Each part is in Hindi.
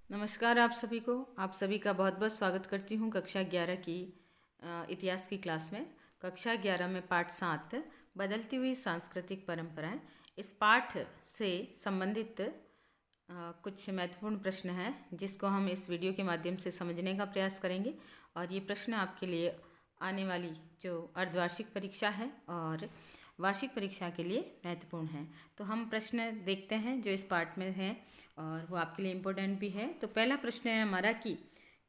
नमस्कार आप सभी का बहुत बहुत स्वागत करती हूँ कक्षा 11 की इतिहास की क्लास में। कक्षा 11 में पाठ 7 बदलती हुई सांस्कृतिक परंपराएं। इस पाठ से संबंधित कुछ महत्वपूर्ण प्रश्न हैं जिसको हम इस वीडियो के माध्यम से समझने का प्रयास करेंगे। और ये प्रश्न आपके लिए आने वाली जो अर्धवार्षिक परीक्षा है और वार्षिक परीक्षा के लिए महत्वपूर्ण है। तो हम प्रश्न देखते हैं जो इस पाठ में हैं और वो आपके लिए इम्पोर्टेंट भी है। तो पहला प्रश्न है हमारा कि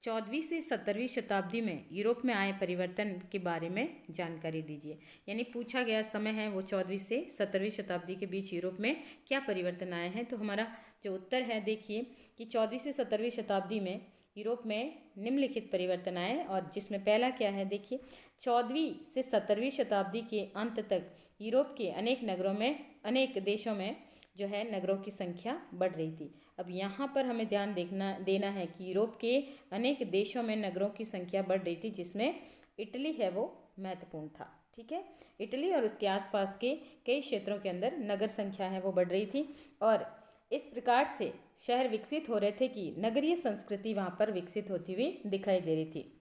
14वीं से 17वीं शताब्दी में यूरोप में आए परिवर्तन के बारे में जानकारी दीजिए। यानी पूछा गया समय है वो 14वीं से 17वीं शताब्दी के बीच यूरोप में क्या परिवर्तन आए हैं। तो हमारा जो उत्तर है देखिए कि 14वीं से 17वीं शताब्दी में यूरोप में निम्नलिखित परिवर्तन आए और जिसमें पहला क्या है देखिए, 14वीं से 17वीं शताब्दी के अंत तक यूरोप के अनेक नगरों में, अनेक देशों में जो है नगरों की संख्या बढ़ रही थी। अब यहाँ पर हमें ध्यान देना है कि यूरोप के अनेक देशों में नगरों की संख्या बढ़ रही थी, जिसमें इटली है वो महत्वपूर्ण था। ठीक है, इटली और उसके आसपास के कई क्षेत्रों के अंदर नगर संख्या है वो बढ़ रही थी और इस प्रकार से शहर विकसित हो रहे थे कि नगरीय संस्कृति वहाँ पर विकसित होती हुई दिखाई दे रही थी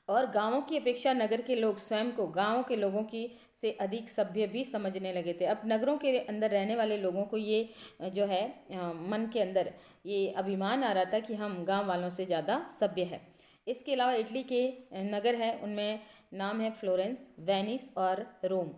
और गांवों की अपेक्षा नगर के लोग स्वयं को गांवों के लोगों की से अधिक सभ्य भी समझने लगे थे। अब नगरों के अंदर रहने वाले लोगों को ये जो है मन के अंदर ये अभिमान आ रहा था कि हम गांव वालों से ज़्यादा सभ्य है। इसके अलावा इटली के नगर है उनमें नाम है फ्लोरेंस, वेनिस और रोम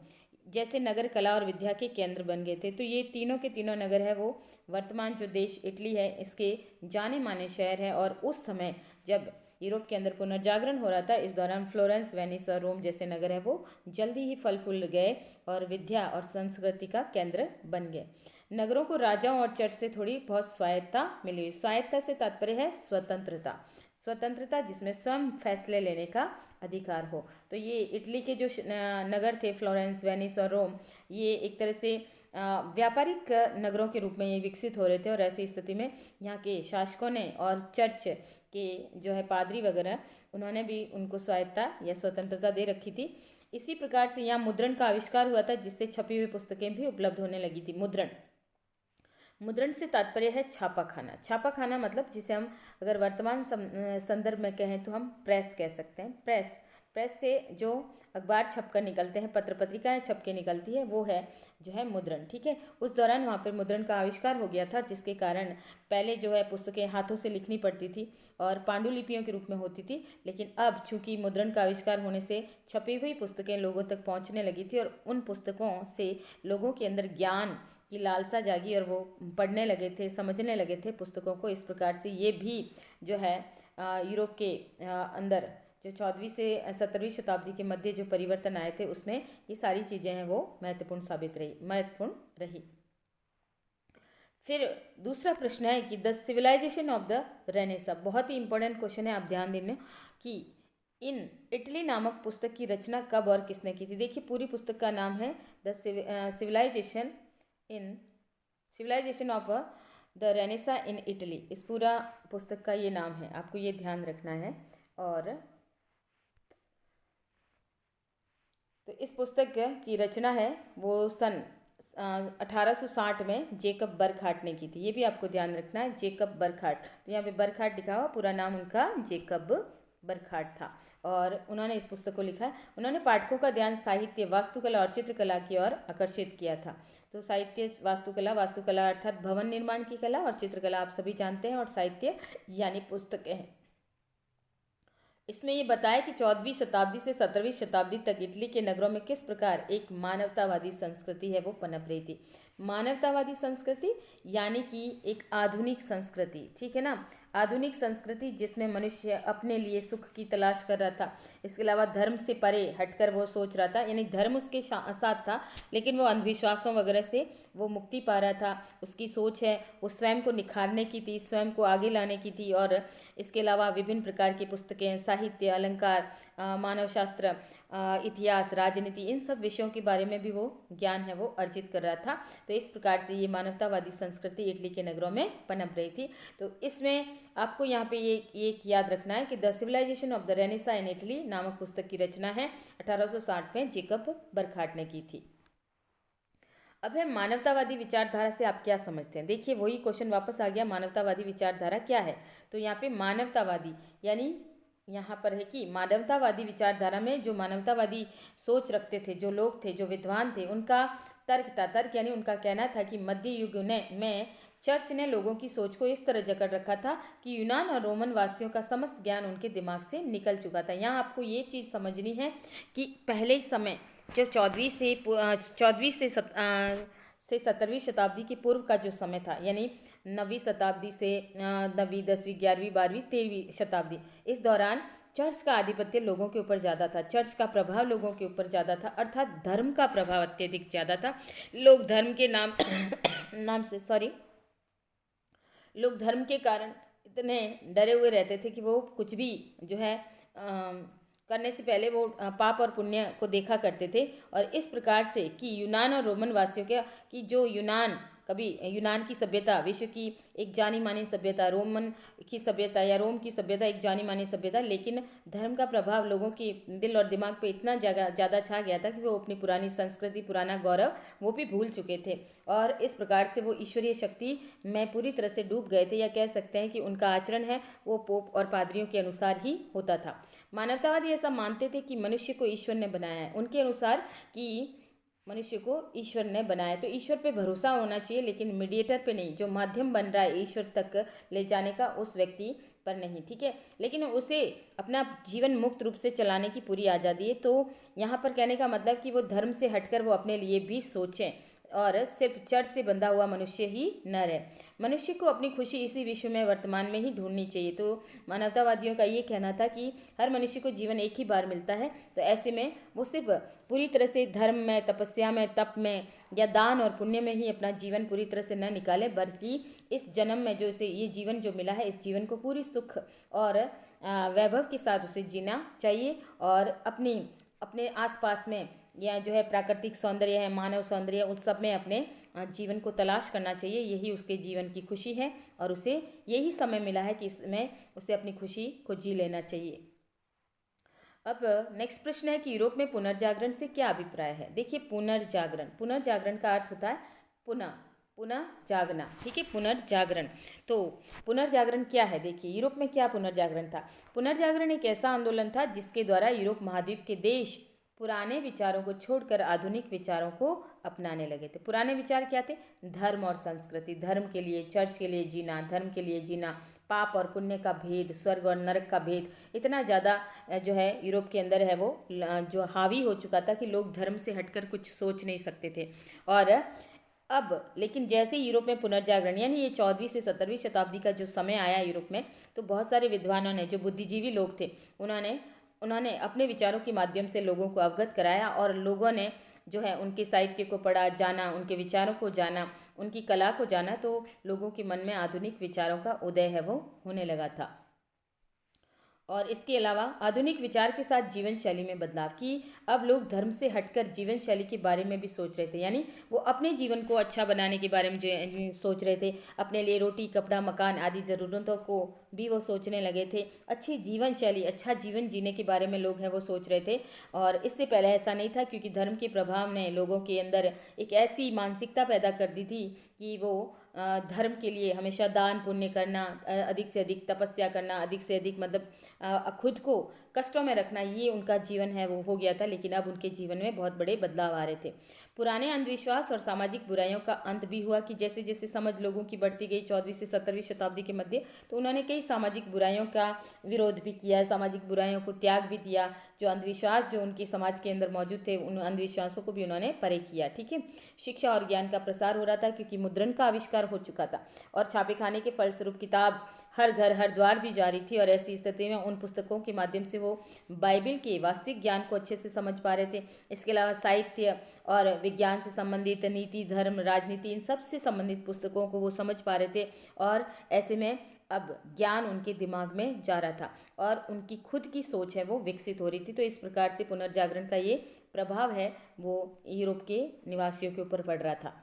जैसे नगर कला और विद्या के केंद्र बन गए थे। तो ये तीनों के तीनों नगर है वो वर्तमान जो देश इटली है इसके जाने माने शहर है। और उस समय जब यूरोप के अंदर पुनर्जागरण हो रहा था, इस दौरान फ्लोरेंस, वेनिस और रोम जैसे नगर है वो जल्दी ही फल फूल गए और विद्या और संस्कृति का केंद्र बन गए। नगरों को राजाओं और चर्च से थोड़ी बहुत स्वायत्ता मिली। स्वायत्ता से तात्पर्य है स्वतंत्रता, स्वतंत्रता जिसमें स्वयं फैसले लेने का अधिकार हो। तो ये इटली के जो नगर थे फ्लोरेंस, वेनिस और रोम, ये एक तरह से व्यापारिक नगरों के रूप में ये विकसित हो रहे थे और ऐसी स्थिति में यहाँ के शासकों ने और चर्च के जो है पादरी वगैरह, उन्होंने भी उनको स्वायत्ता या स्वतंत्रता दे रखी थी। इसी प्रकार से यहाँ मुद्रण का आविष्कार हुआ था जिससे छपी हुई पुस्तकें भी उपलब्ध होने लगी थी। मुद्रण से तात्पर्य है छापा खाना। छापा खाना मतलब जिसे हम अगर वर्तमान संदर्भ में कहें तो हम प्रेस कह सकते हैं। प्रेस से जो अखबार छप कर निकलते हैं, पत्र पत्रिकाएं छप के निकलती है, वो है जो है मुद्रण। ठीक है, उस दौरान वहाँ पर मुद्रण का आविष्कार हो गया था जिसके कारण पहले जो है पुस्तकें हाथों से लिखनी पड़ती थी और पांडुलिपियों के रूप में होती थी। लेकिन अब चूंकि मुद्रण का आविष्कार होने से छपी हुई पुस्तकें लोगों तक पहुँचने लगी थी और उन पुस्तकों से लोगों के अंदर ज्ञान की लालसा जागी और वो पढ़ने लगे थे, समझने लगे थे पुस्तकों को। इस प्रकार से ये भी जो है यूरोप के अंदर जो 14वीं से 17वीं शताब्दी के मध्य जो परिवर्तन आए थे उसमें ये सारी चीज़ें हैं वो महत्वपूर्ण रही। फिर दूसरा प्रश्न है कि the civilisation of the Renaissance. बहुत ही इंपॉर्टेंट क्वेश्चन है, आप ध्यान देना कि इन इटली नामक पुस्तक की रचना कब और किसने की थी। देखिए पूरी पुस्तक का नाम है the civilisation of the Renaissance in Italy. इस पूरा पुस्तक का ये नाम है, आपको ये ध्यान रखना है। और तो इस पुस्तक की रचना है वो सन 1860 में जेकब बर्कहार्ट ने की थी। ये भी आपको ध्यान रखना है, जेकब बर्कहार्ट। तो यहाँ पे बर्कहार्ट लिखा हुआ, पूरा नाम उनका जेकब बर्कहार्ट था और उन्होंने इस पुस्तक को लिखा है। उन्होंने पाठकों का ध्यान साहित्य, वास्तुकला और चित्रकला की ओर आकर्षित किया था। तो साहित्य, वास्तुकला अर्थात भवन निर्माण की कला और चित्रकला आप सभी जानते हैं, और साहित्य यानी पुस्तकें हैं। इसमें ये बताया कि 14वीं शताब्दी से 17वीं शताब्दी तक इटली के नगरों में किस प्रकार एक मानवतावादी संस्कृति है वो पनप रही थी। मानवतावादी संस्कृति यानी कि एक आधुनिक संस्कृति, ठीक है ना, आधुनिक संस्कृति जिसमें मनुष्य अपने लिए सुख की तलाश कर रहा था। इसके अलावा धर्म से परे हटकर वो सोच रहा था, यानी धर्म उसके साथ था लेकिन वो अंधविश्वासों वगैरह से वो मुक्ति पा रहा था। उसकी सोच है वो स्वयं को निखारने की थी, स्वयं को आगे लाने की थी। और इसके अलावा विभिन्न प्रकार की पुस्तकें, साहित्य, अलंकार, मानवशास्त्र, इतिहास, राजनीति, इन सब विषयों के बारे में भी वो ज्ञान है वो अर्जित कर रहा था। तो इस प्रकार से ये मानवतावादी संस्कृति इटली के नगरों में पनप रही थी। तो इसमें आपको यहाँ पे ये एक याद रखना है कि the civilisation of the Renaissance in Italy नामक पुस्तक की रचना है 1860 में जेकब बर्कहार्ट ने की थी। अब है मानवतावादी विचारधारा से आप क्या समझते हैं। देखिए वही क्वेश्चन वापस आ गया, मानवतावादी विचारधारा क्या है। तो यहाँ पे मानवतावादी यानी यहाँ पर है कि मानवतावादी विचारधारा में जो मानवतावादी सोच रखते थे, जो लोग थे, जो विद्वान थे, उनका तर्क था। तर्क यानी उनका कहना था कि मध्य युग में चर्च ने लोगों की सोच को इस तरह जकड़ रखा था कि यूनान और रोमन वासियों का समस्त ज्ञान उनके दिमाग से निकल चुका था। यहाँ आपको ये चीज़ समझनी है कि पहले समय जो 14वीं से 17वीं शताब्दी के पूर्व का जो समय था, यानी 9वीं शताब्दी से 9वीं 10वीं 11वीं 12वीं 13वीं शताब्दी, इस दौरान चर्च का आधिपत्य लोगों के ऊपर ज़्यादा था, चर्च का प्रभाव लोगों के ऊपर ज़्यादा था, अर्थात धर्म का प्रभाव अत्यधिक ज़्यादा था। लोग धर्म के लोग धर्म के कारण इतने डरे हुए रहते थे कि वो कुछ भी जो है करने से पहले वो पाप और पुण्य को देखा करते थे। और इस प्रकार से कि यूनान और रोमन वासियों के कि जो यूनान की सभ्यता विश्व की एक जानी मानी सभ्यता, रोमन की सभ्यता या रोम की सभ्यता एक जानी मानी सभ्यता, लेकिन धर्म का प्रभाव लोगों के दिल और दिमाग पे इतना ज़्यादा छा गया था कि वो अपनी पुरानी संस्कृति, पुराना गौरव वो भी भूल चुके थे। और इस प्रकार से वो ईश्वरीय शक्ति में पूरी तरह से डूब गए थे, या कह सकते हैं कि उनका आचरण है वो पोप और पादरियों के अनुसार ही होता था। मानवतावादी ऐसा मानते थे कि मनुष्य को ईश्वर ने बनाया है, उनके अनुसार कि मनुष्य को ईश्वर ने बनाया। तो ईश्वर पे भरोसा होना चाहिए, लेकिन मीडिएटर पे नहीं, जो माध्यम बन रहा है ईश्वर तक ले जाने का, उस व्यक्ति पर नहीं। ठीक है, लेकिन उसे अपना जीवन मुक्त रूप से चलाने की पूरी आज़ादी है। तो यहाँ पर कहने का मतलब कि वो धर्म से हटकर वो अपने लिए भी सोचें और सिर्फ चर्च से बंधा हुआ मनुष्य ही न रहे। मनुष्य को अपनी खुशी इसी विश्व में वर्तमान में ही ढूंढनी चाहिए। तो मानवतावादियों का ये कहना था कि हर मनुष्य को जीवन एक ही बार मिलता है, तो ऐसे में वो सिर्फ पूरी तरह से धर्म में, तपस्या में, तप में या दान और पुण्य में ही अपना जीवन पूरी तरह से न निकाले, बल्कि इस जन्म में जो इसे ये जीवन जो मिला है, इस जीवन को पूरी सुख और वैभव के साथ उसे जीना चाहिए। और अपने आसपास में या जो है प्राकृतिक सौंदर्य है, मानव सौंदर्य, उस सब में अपने जीवन को तलाश करना चाहिए। यही उसके जीवन की खुशी है और उसे यही समय मिला है कि इसमें उसे अपनी खुशी को जी लेना चाहिए। अब नेक्स्ट प्रश्न है कि यूरोप में पुनर्जागरण से क्या अभिप्राय है। देखिए पुनर्जागरण का अर्थ होता है पुनः जागना। ठीक है, पुनर्जागरण। तो पुनर्जागरण क्या है, देखिए यूरोप में क्या पुनर्जागरण था। पुनर्जागरण एक ऐसा आंदोलन था जिसके द्वारा यूरोप महाद्वीप के देश पुराने विचारों को छोड़कर आधुनिक विचारों को अपनाने लगे थे। पुराने विचार क्या थे? धर्म और संस्कृति, धर्म के लिए, चर्च के लिए जीना, धर्म के लिए जीना, पाप और पुण्य का भेद, स्वर्ग और नरक का भेद इतना ज़्यादा जो है यूरोप के अंदर है वो जो हावी हो चुका था कि लोग धर्म से हटकर कुछ सोच नहीं सकते थे। और अब लेकिन जैसे यूरोप में पुनर्जागरण यानी ये 14वीं से 17वीं शताब्दी का जो समय आया यूरोप में, तो बहुत सारे विद्वानों ने, जो बुद्धिजीवी लोग थे, उन्होंने अपने विचारों के माध्यम से लोगों को अवगत कराया और लोगों ने जो है उनके साहित्य को पढ़ा, जाना, उनके विचारों को जाना, उनकी कला को जाना, तो लोगों के मन में आधुनिक विचारों का उदय है वो होने लगा था। और इसके अलावा आधुनिक विचार के साथ जीवन शैली में बदलाव की। अब लोग धर्म से हटकर जीवन शैली के बारे में भी सोच रहे थे, यानी वो अपने जीवन को अच्छा बनाने के बारे में जो सोच रहे थे, अपने लिए रोटी, कपड़ा, मकान आदि ज़रूरतों को भी वो सोचने लगे थे। अच्छी जीवन शैली, अच्छा जीवन जीने के बारे में लोग हैं वो सोच रहे थे। और इससे पहले ऐसा नहीं था, क्योंकि धर्म के प्रभाव ने लोगों के अंदर एक ऐसी मानसिकता पैदा कर दी थी कि वो धर्म के लिए हमेशा दान पुण्य करना, अधिक से अधिक तपस्या करना, अधिक से अधिक मतलब खुद को कष्टों में रखना, ये उनका जीवन है वो हो गया था। लेकिन अब उनके जीवन में बहुत बड़े बदलाव आ रहे थे। पुराने अंधविश्वास और सामाजिक बुराइयों का अंत भी हुआ कि जैसे जैसे समझ लोगों की बढ़ती गई 14वीं से 17वीं शताब्दी के मध्य, तो उन्होंने कई सामाजिक बुराइयों का विरोध भी किया, सामाजिक बुराइयों को त्याग भी दिया। जो अंधविश्वास जो उनके समाज के अंदर मौजूद थे, उन अंधविश्वासों को भी उन्होंने परे किया। ठीक है, शिक्षा और ज्ञान का प्रसार हो रहा था, क्योंकि मुद्रण का आविष्कार हो चुका था और छापेखाने के फलस्वरूप किताब हर घर हर द्वार भी जारी थी। और ऐसी स्थिति में उन पुस्तकों के माध्यम से वो बाइबिल के वास्तविक ज्ञान को अच्छे से समझ पा रहे थे। इसके अलावा साहित्य और विज्ञान से संबंधित, नीति, धर्म, राजनीति, इन सब से संबंधित पुस्तकों को वो समझ पा रहे थे। और ऐसे में अब ज्ञान उनके दिमाग में जा रहा था और उनकी खुद की सोच है वो विकसित हो रही थी। तो इस प्रकार से पुनर्जागरण का ये प्रभाव है वो यूरोप के निवासियों के ऊपर पड़ रहा था।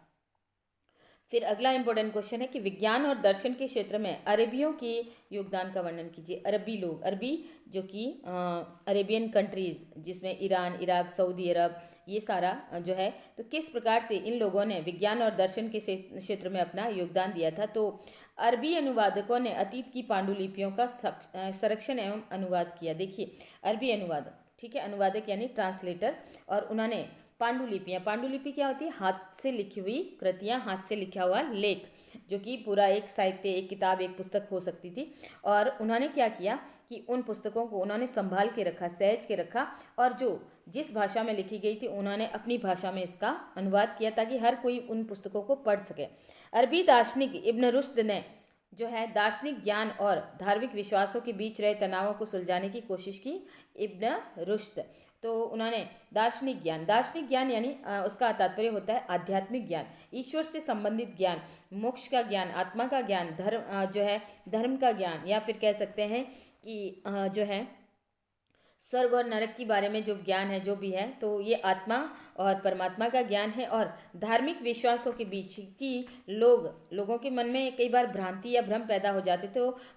फिर अगला इंपॉर्टेंट क्वेश्चन है कि विज्ञान और दर्शन के क्षेत्र में अरबियों के योगदान का वर्णन कीजिए। अरबी लोग, अरबी जो कि अरेबियन कंट्रीज जिसमें ईरान, इराक, सऊदी अरब, ये सारा जो है, तो किस प्रकार से इन लोगों ने विज्ञान और दर्शन के क्षेत्र में अपना योगदान दिया था। तो अरबी अनुवादकों ने अतीत की पांडुलिपियों का संरक्षण एवं अनुवाद किया। देखिए अरबी अनुवाद, ठीक है, अनुवादक यानी ट्रांसलेटर, और उन्होंने पांडुलिपियाँ, पांडुलिपि क्या होती है, हाथ से लिखी हुई कृतियाँ, हाथ से लिखा हुआ लेख, जो कि पूरा एक साहित्य, एक किताब, एक पुस्तक हो सकती थी। और उन्होंने क्या किया कि उन पुस्तकों को उन्होंने संभाल के रखा, सहेज के रखा, और जो जिस भाषा में लिखी गई थी उन्होंने अपनी भाषा में इसका अनुवाद किया ताकि हर कोई उन पुस्तकों को पढ़ सके। अरबी दार्शनिक इब्न रुश्द ने जो है दार्शनिक ज्ञान और धार्मिक विश्वासों के बीच रहे तनावों को सुलझाने की कोशिश की। इब्न रुश्द, तो उन्होंने दार्शनिक ज्ञान यानी उसका तात्पर्य होता है आध्यात्मिक ज्ञान, ईश्वर से संबंधित ज्ञान, मोक्ष का ज्ञान, आत्मा का ज्ञान, जो है धर्म का ज्ञान, या फिर कह सकते हैं कि जो है स्वर्ग और नरक के बारे में जो ज्ञान है, जो भी है, तो ये आत्मा और परमात्मा का ज्ञान है। और धार्मिक विश्वासों के बीच की लोगों के मन में कई बार भ्रांति या भ्रम पैदा हो जाते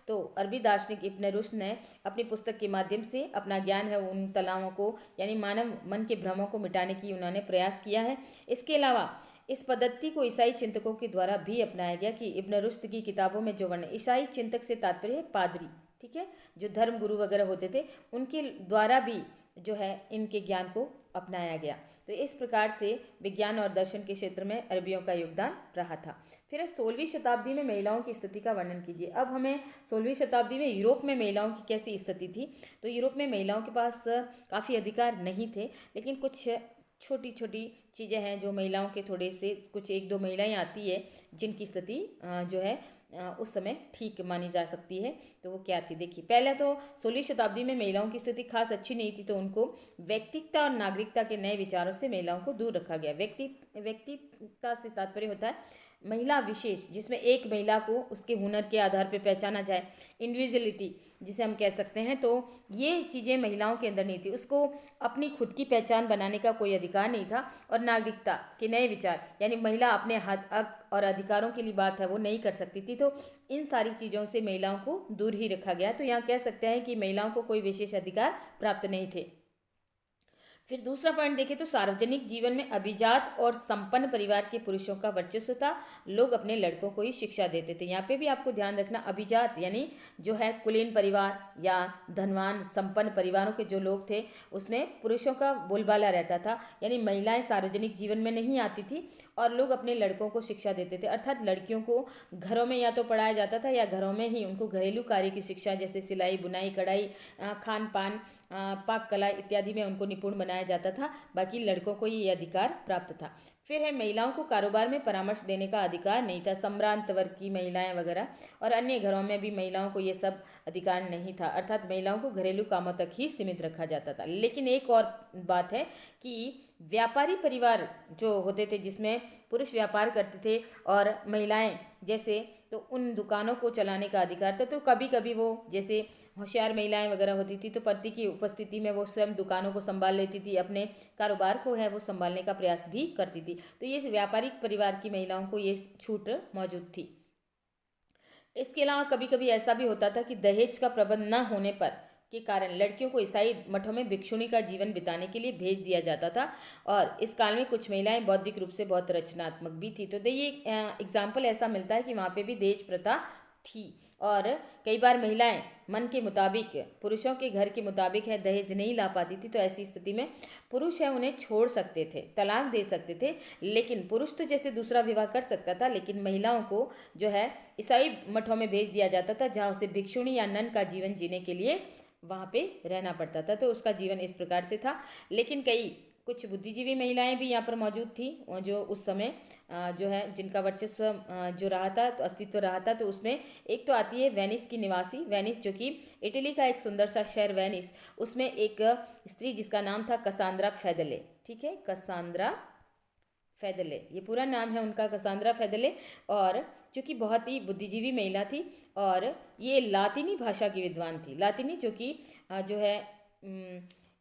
तो अरबी दार्शनिक इब्न रुश्द ने अपनी पुस्तक के माध्यम से अपना ज्ञान है उन तलावों को, यानी मानव मन के भ्रमों को मिटाने की उन्होंने प्रयास किया है। इसके अलावा इस पद्धति को ईसाई चिंतकों के द्वारा भी अपनाया गया कि इब्न रुश्द की किताबों में जो वर्णन, ईसाई चिंतक से तात्पर्य है पादरी, ठीक है, जो धर्म गुरु वगैरह होते थे, उनके द्वारा भी जो है इनके ज्ञान को अपनाया गया। तो इस प्रकार से विज्ञान और दर्शन के क्षेत्र में अरबियों का योगदान रहा था। फिर 16वीं शताब्दी में महिलाओं की स्थिति का वर्णन कीजिए। अब हमें 16वीं शताब्दी में यूरोप में महिलाओं की कैसी स्थिति थी। तो यूरोप में महिलाओं के पास काफ़ी अधिकार नहीं थे, लेकिन कुछ छोटी छोटी चीज़ें हैं जो महिलाओं के थोड़े से, कुछ एक दो महिलाएं आती है जिनकी स्थिति जो है उस समय ठीक मानी जा सकती है। तो वो क्या थी, देखिए पहले तो 16वीं शताब्दी में महिलाओं की स्थिति खास अच्छी नहीं थी, तो उनको व्यक्तित्व और नागरिकता के नए विचारों से महिलाओं को दूर रखा गया। व्यक्तित्व से तात्पर्य होता है महिला विशेष, जिसमें एक महिला को उसके हुनर के आधार पर पहचाना जाए, इंडिविजुअलिटी जिसे हम कह सकते हैं। तो ये चीज़ें महिलाओं के अंदर नहीं थी, उसको अपनी खुद की पहचान बनाने का कोई अधिकार नहीं था। और नागरिकता के नए विचार, यानी महिला अपने हक और अधिकारों के लिए बात है वो नहीं कर सकती थी, तो इन सारी चीज़ों से महिलाओं को दूर ही रखा गया। तो यहाँ कह सकते हैं कि महिलाओं को कोई विशेष अधिकार प्राप्त नहीं थे। फिर दूसरा पॉइंट देखें तो सार्वजनिक जीवन में अभिजात और संपन्न परिवार के पुरुषों का वर्चस्व था, लोग अपने लड़कों को ही शिक्षा देते थे। यहाँ पे भी आपको ध्यान रखना, अभिजात यानी जो है कुलीन परिवार या धनवान संपन्न परिवारों के जो लोग थे उसमें पुरुषों का बोलबाला रहता था, यानी महिलाएं सार्वजनिक जीवन में नहीं आती थी और लोग अपने लड़कों को शिक्षा देते थे। अर्थात लड़कियों को घरों में या तो पढ़ाया जाता था या घरों में ही उनको घरेलू कार्य की शिक्षा, जैसे सिलाई, बुनाई, कढ़ाई, खान पान, पाक कला इत्यादि में उनको निपुण बनाया जाता था। बाकी लड़कों को ये अधिकार प्राप्त था। फिर है महिलाओं को कारोबार में परामर्श देने का अधिकार नहीं था, सम्भ्रांत वर्ग की महिलाएं वगैरह और अन्य घरों में भी महिलाओं को ये सब अधिकार नहीं था, अर्थात महिलाओं को घरेलू कामों तक ही सीमित रखा जाता था। लेकिन एक और बात है कि व्यापारी परिवार जो होते थे जिसमें पुरुष व्यापार करते थे और महिलाएं जैसे, तो उन दुकानों को चलाने का अधिकार था। तो कभी कभी वो जैसे होशियार महिलाएं वगैरह होती थी तो पति की उपस्थिति में वो स्वयं दुकानों को संभाल लेती थी, अपने कारोबार को है वो संभालने का प्रयास भी करती थी। तो ये व्यापारिक परिवार की महिलाओं को ये छूट मौजूद थी। इसके अलावा कभी कभी ऐसा भी होता था कि दहेज का प्रबंध न होने पर के कारण लड़कियों को ईसाई मठों में भिक्षुणी का जीवन बिताने के लिए भेज दिया जाता था। और इस काल में कुछ महिलाएं बौद्धिक रूप से बहुत रचनात्मक भी थी। तो ये एग्जाम्पल ऐसा मिलता है कि वहाँ पे भी दहेज प्रथा थी और कई बार महिलाएं मन के मुताबिक, पुरुषों के घर के मुताबिक है दहेज नहीं ला पाती थी। तो ऐसी स्थिति में पुरुष है उन्हें छोड़ सकते थे, तलाक दे सकते थे, लेकिन पुरुष तो जैसे दूसरा विवाह कर सकता था, लेकिन महिलाओं को जो है ईसाई मठों में भेज दिया जाता था जहाँ उसे भिक्षुणी या नन का जीवन जीने के लिए वहाँ पे रहना पड़ता था। तो उसका जीवन इस प्रकार से था। लेकिन कुछ बुद्धिजीवी महिलाएं भी यहाँ पर मौजूद थी जो उस समय जो है जिनका वर्चस्व जो रहा था, तो अस्तित्व रहा था। तो उसमें एक तो आती है वेनिस की निवासी, वेनिस जो कि इटली का एक सुंदर सा शहर वेनिस, उसमें एक स्त्री जिसका नाम था कसांद्रा फेदले, ठीक है, कसांद्रा फेदले, ये पूरा नाम है उनका, कसांद्रा फेदले, और जो कि बहुत ही बुद्धिजीवी महिला थी और ये लातिनी भाषा की विद्वान थी। लातिनी जो कि जो है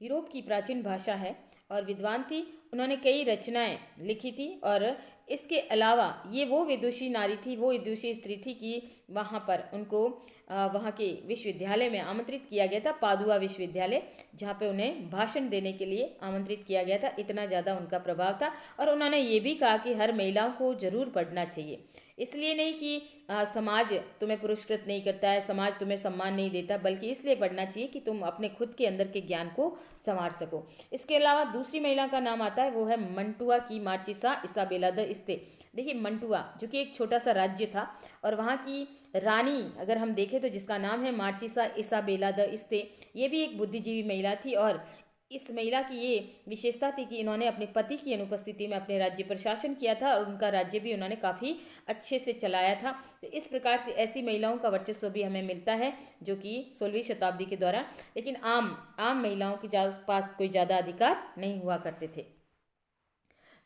यूरोप की प्राचीन भाषा है और विद्वान थी। उन्होंने कई रचनाएं लिखी थी और इसके अलावा ये वो विदुषी नारी थी, वो विदुषी स्त्री थी कि वहाँ पर उनको वहाँ के विश्वविद्यालय में आमंत्रित किया गया था, पादुआ विश्वविद्यालय, जहाँ पे उन्हें भाषण देने के लिए आमंत्रित किया गया था। इतना ज़्यादा उनका प्रभाव था। और उन्होंने ये भी कहा कि हर महिलाओं को ज़रूर पढ़ना चाहिए। इसलिए नहीं कि समाज तुम्हें पुरस्कृत नहीं करता है, समाज तुम्हें सम्मान नहीं देता, बल्कि इसलिए पढ़ना चाहिए कि तुम अपने खुद के अंदर के ज्ञान को संवार सको। इसके अलावा दूसरी महिला का नाम आता है, वो है मंटुआ की मार्चिसा इसाबेला द इस्ते। देखिए मंटुआ जो कि एक छोटा सा राज्य था, और वहाँ की रानी अगर हम देखें तो जिसका नाम है मार्चिसा इसाबेला द इस्ते, ये भी एक बुद्धिजीवी महिला थी। और इस महिला की ये विशेषता थी कि इन्होंने अपने पति की अनुपस्थिति में अपने राज्य पर शासन किया था, और उनका राज्य भी उन्होंने काफ़ी अच्छे से चलाया था। तो इस प्रकार से ऐसी महिलाओं का वर्चस्व भी हमें मिलता है जो कि 16वीं शताब्दी के दौरान, लेकिन आम महिलाओं के पास कोई ज़्यादा अधिकार नहीं हुआ करते थे।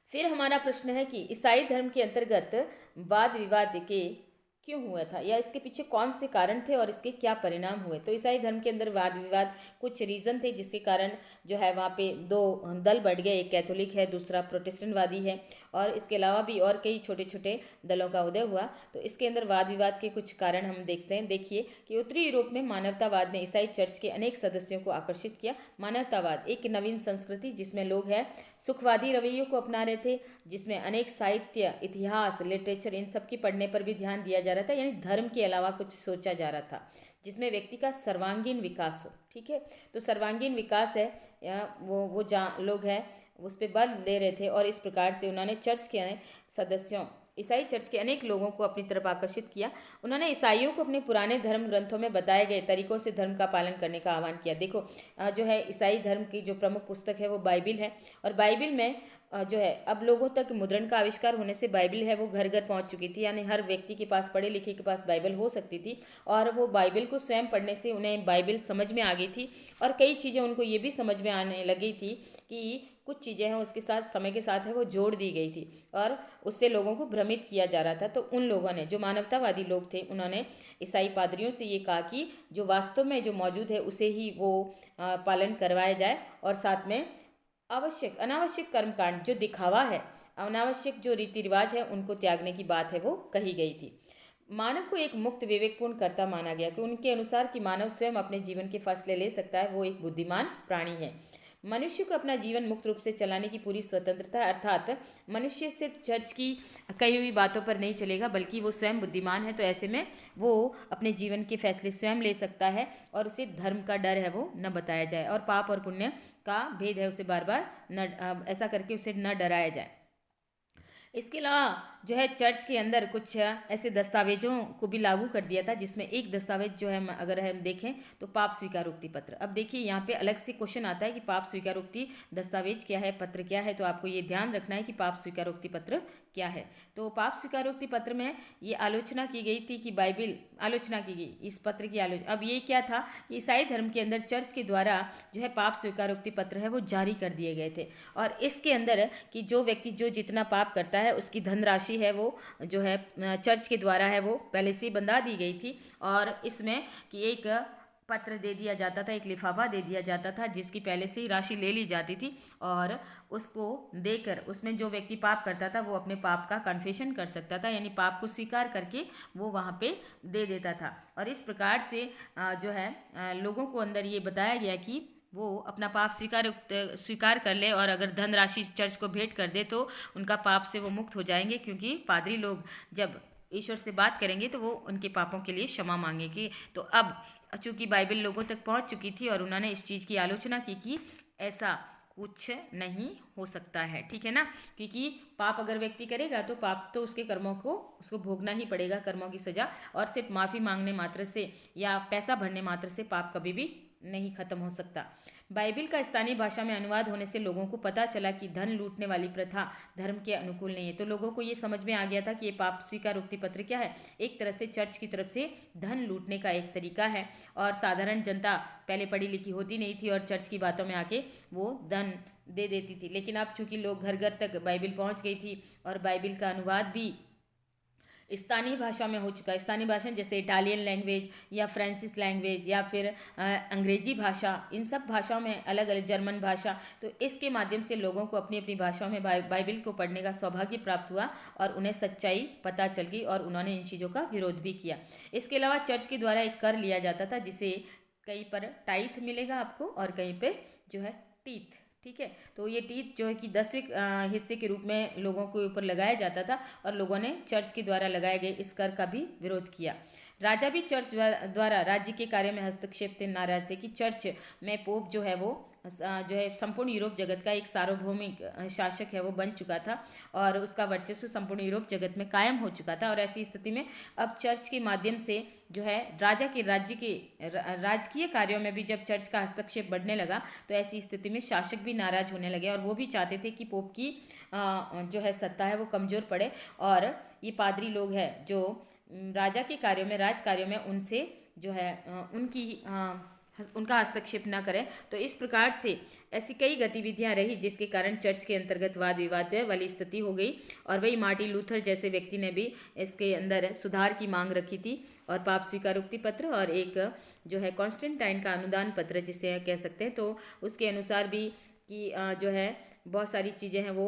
फिर हमारा प्रश्न है कि ईसाई धर्म के अंतर्गत वाद विवाद के क्यों हुआ था, या इसके पीछे कौन से कारण थे और इसके क्या परिणाम हुए। तो ईसाई धर्म के अंदर वाद विवाद कुछ रीज़न थे जिसके कारण जो है वहाँ पे दो दल बढ़ गए, एक कैथोलिक है, दूसरा प्रोटेस्टेंटवादी है, और इसके अलावा भी और कई छोटे छोटे दलों का उदय हुआ। तो इसके अंदर वाद विवाद के कुछ कारण हम देखते हैं। देखिए कि उत्तरी यूरोप में मानवतावाद ने ईसाई चर्च के अनेक सदस्यों को आकर्षित किया। मानवतावाद एक नवीन संस्कृति जिसमें लोग हैं सुखवादी रवैयों को अपना रहे थे, जिसमें अनेक साहित्य, इतिहास, लिटरेचर, इन सब की पढ़ने पर भी ध्यान दिया जा रहा था, यानी धर्म के अलावा कुछ सोचा जा रहा था, जिसमें व्यक्ति का सर्वांगीण विकास हो। ठीक है, तो सर्वांगीण विकास है या वो जहाँ लोग हैं उस पर बल दे रहे थे, और इस प्रकार से उन्होंने चर्च के सदस्यों, ईसाई चर्च के अनेक लोगों को अपनी तरफ आकर्षित किया। उन्होंने ईसाइयों को अपने पुराने धर्म ग्रंथों में बताए गए तरीकों से धर्म का पालन करने का आह्वान किया। देखो जो है ईसाई धर्म की जो प्रमुख पुस्तक है वो बाइबिल है, और बाइबिल में जो है अब लोगों तक मुद्रण का आविष्कार होने से बाइबिल है वो घर घर पहुंच चुकी थी, यानी हर व्यक्ति के पास, पढ़े लिखे के पास बाइबिल हो सकती थी, और वो बाइबिल को स्वयं पढ़ने से उन्हें बाइबिल समझ में आ गई थी। और कई चीज़ें उनको ये भी समझ में आने लगी थी कि कुछ चीज़ें हैं उसके साथ समय के साथ है वो जोड़ दी गई थी, और उससे लोगों को भ्रमित किया जा रहा था। तो उन लोगों ने, जो मानवतावादी लोग थे, उन्होंने ईसाई पादरियों से ये कहा कि जो वास्तव में जो मौजूद है उसे ही वो पालन करवाया जाए, और साथ में आवश्यक अनावश्यक कर्मकांड, जो दिखावा है, अनावश्यक जो रीति रिवाज है, उनको त्यागने की बात है वो कही गई थी। मानव को एक मुक्त विवेकपूर्ण कर्ता माना गया कि उनके अनुसार कि मानव स्वयं अपने जीवन के फैसले ले सकता है, वो एक बुद्धिमान प्राणी है। मनुष्य को अपना जीवन मुक्त रूप से चलाने की पूरी स्वतंत्रता, अर्थात मनुष्य सिर्फ चर्च की कही हुई बातों पर नहीं चलेगा, बल्कि वो स्वयं बुद्धिमान है, तो ऐसे में वो अपने जीवन के फैसले स्वयं ले सकता है, और उसे धर्म का डर है वो न बताया जाए, और पाप और पुण्य का भेद है उसे बार बार न ऐसा करके उसे न डराया जाए। इसके अलावा जो है चर्च के अंदर कुछ ऐसे दस्तावेजों को भी लागू कर दिया था, जिसमें एक दस्तावेज जो है अगर हम देखें तो पाप स्वीकारोक्ति पत्र। अब देखिए यहाँ पे अलग से क्वेश्चन आता है कि पाप स्वीकारोक्ति दस्तावेज क्या है, पत्र क्या है, तो आपको ये ध्यान रखना है कि पाप स्वीकारोक्ति पत्र क्या है। तो पाप स्वीकारोक्ति पत्र में ये आलोचना की गई थी कि बाइबिल, आलोचना की गई इस पत्र की आलोचना। अब ये क्या था कि ईसाई धर्म के अंदर चर्च के द्वारा जो है पाप स्वीकारोक्ति पत्र है वो जारी कर दिए गए थे, और इसके अंदर कि जो व्यक्ति जो जितना पाप करता है उसकी धनराशि है वो जो है चर्च के द्वारा है वो पहले से बंधा दी गई थी, और इसमें कि एक पत्र दे दिया जाता था, एक लिफाफा दे दिया जाता था जिसकी पहले से ही राशि ले ली जाती थी, और उसको देकर उसमें जो व्यक्ति पाप करता था वो अपने पाप का कन्फेशन कर सकता था, यानी पाप को स्वीकार करके वो वहाँ पे दे देता था। और इस प्रकार से जो है लोगों को अंदर ये बताया गया कि वो अपना पाप स्वीकार कर ले, और अगर धनराशि चर्च को भेंट कर दे तो उनका पाप से वो मुक्त हो जाएंगे, क्योंकि पादरी लोग जब ईश्वर से बात करेंगे तो वो उनके पापों के लिए क्षमा मांगेंगे। तो अब चूंकि बाइबल लोगों तक पहुंच चुकी थी और उन्होंने इस चीज़ की आलोचना की कि ऐसा कुछ नहीं हो सकता है, ठीक है ना, क्योंकि पाप अगर व्यक्ति करेगा तो पाप तो उसके कर्मों को उसको भोगना ही पड़ेगा, कर्मों की सजा, और सिर्फ माफ़ी मांगने मात्र से या पैसा भरने मात्र से पाप कभी भी नहीं खत्म हो सकता। बाइबिल का स्थानीय भाषा में अनुवाद होने से लोगों को पता चला कि धन लूटने वाली प्रथा धर्म के अनुकूल नहीं है। तो लोगों को ये समझ में आ गया था कि ये पाप स्वीकारोक्ति पत्र क्या है, एक तरह से चर्च की तरफ से धन लूटने का एक तरीका है, और साधारण जनता पहले पढ़ी लिखी होती नहीं थी और चर्च की बातों में आके वो धन दे देती थी। लेकिन अब चूंकि लोग घर घर तक बाइबिल पहुंच गई थी और बाइबिल का अनुवाद भी स्थानीय भाषा में हो चुका है। स्थानीय भाषा जैसे इटालियन लैंग्वेज या फ्रांसीसी लैंग्वेज या फिर अंग्रेजी भाषा, इन सब भाषाओं में अलग अलग, जर्मन भाषा, तो इसके माध्यम से लोगों को अपनी अपनी भाषाओं में बाइबल को पढ़ने का सौभाग्य प्राप्त हुआ और उन्हें सच्चाई पता चल गई और उन्होंने इन चीज़ों का विरोध भी किया। इसके अलावा चर्च के द्वारा एक कर लिया जाता था जिसे कहीं पर टाइथ मिलेगा आपको और कहीं पे जो है टीथ, ठीक है। तो ये टीथ जो है कि 10वें हिस्से के रूप में लोगों के ऊपर लगाया जाता था और लोगों ने चर्च के द्वारा लगाए गए इस कर का भी विरोध किया। राजा भी चर्च द्वारा राज्य के कार्य में हस्तक्षेप से नाराज थे कि चर्च में पोप जो है वो जो है संपूर्ण यूरोप जगत का एक सार्वभौमिक शासक है वो बन चुका था और उसका वर्चस्व संपूर्ण यूरोप जगत में कायम हो चुका था। और ऐसी स्थिति में अब चर्च के माध्यम से जो है राजा के राज्य के राजकीय कार्यों में भी जब चर्च का हस्तक्षेप बढ़ने लगा तो ऐसी स्थिति में शासक भी नाराज होने लगे और वो भी चाहते थे कि पोप की जो है सत्ता है वो कमज़ोर पड़े और ये पादरी लोग हैं जो राजा के कार्यों में, राज कार्यों में उनसे जो है उनका हस्तक्षेप न करें। तो इस प्रकार से ऐसी कई गतिविधियां रही जिसके कारण चर्च के अंतर्गत वाद विवाद वाली स्थिति हो गई और वही मार्टिन लूथर जैसे व्यक्ति ने भी इसके अंदर सुधार की मांग रखी थी और पाप स्वीकारोक्ति पत्र और एक जो है कॉन्स्टेंटाइन का अनुदान पत्र जिसे कह सकते हैं, तो उसके अनुसार भी कि जो है बहुत सारी चीज़ें हैं वो